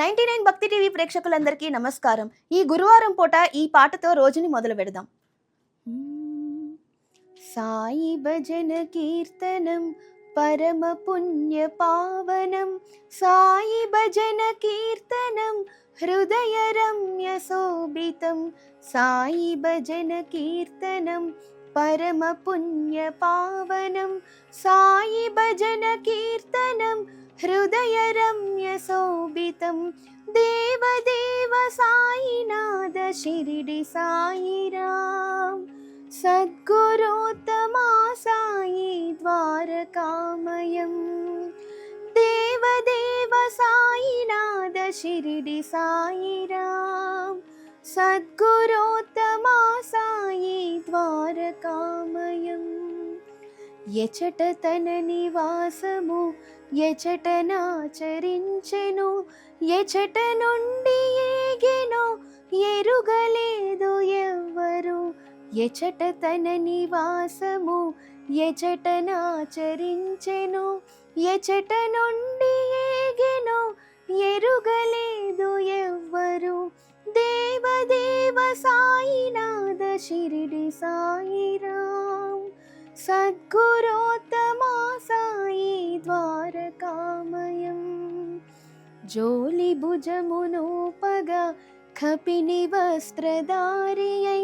99 భక్తి టీవీ ప్రేక్షకులందరికీ నమస్కారం. ఈ గురువారం పూట ఈ పాటతో రోజుని మొదలు పెడదాం. సాయి భజన కీర్తనం పరమ పుణ్య పావనం, సాయి భజన కీర్తనం హృదయ రమ్య శోభితం, సాయి భజన కీర్తనం పరమ పుణ్య పావనం, సాయి భజన కీర్తనం హృదయ రమ్య శోభితం. దేవదేవ సాయినాథ షిరిడి సాయిరాం, సద్గురోత్తమా సాయి ద్వారకామయం. దేవదేవ సాయినాథ షిరిడి సాయిరాం, సద్గురోత్తమా సాయి ద్వారకామయం. ఎచట తన నివాసము ఎచటనాచరించెను, ఎచట నుండి ఏగెను ఎరుగలేదు ఎవ్వరు. ఎచట తన నివాసము ఎచటనాచరించెను, ఎచట నుండి ఏగెను ఎరుగలేదు ఎవ్వరు. దేవదేవ సాయినాథ షిరిడి సాయిరాం, సద్గురోత్తమా సాయి ద్వారకామయం. జోలి భుజమునూపగా కపిని వస్త్రధారియై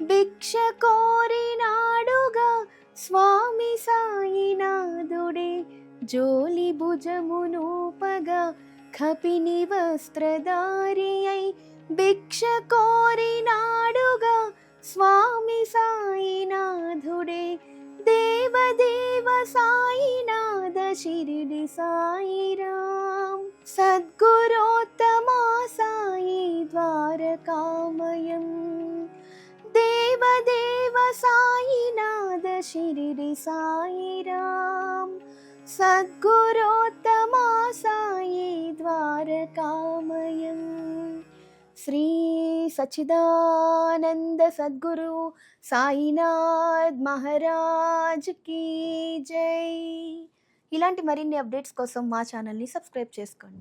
భిక్ష కోరినాడుగా స్వామి సాయినాథుడే. జోలి భుజమునూపగా కపిని వస్త్రధారియై భిక్ష కోరినాడుగా స్వామి సాయినాథుడే. దేవదేవ సాయినాథ షిరిడి సాయిరాం, సద్గురోత్తమా సాయి ద్వారకామయం. దేవదేవ సాయినాథ షిరిడి సాయిరాం, సద్గురోత్తమా సాయి ద్వారకామయం. శ్రీ సచ్చిదానంద సద్గురు సాయినాథ్ మహారాజ్ కీ జై. ఇలాంటి మరిన్ని అప్డేట్స్ కోసం మా ఛానల్ని సబ్స్క్రైబ్ చేసుకోండి.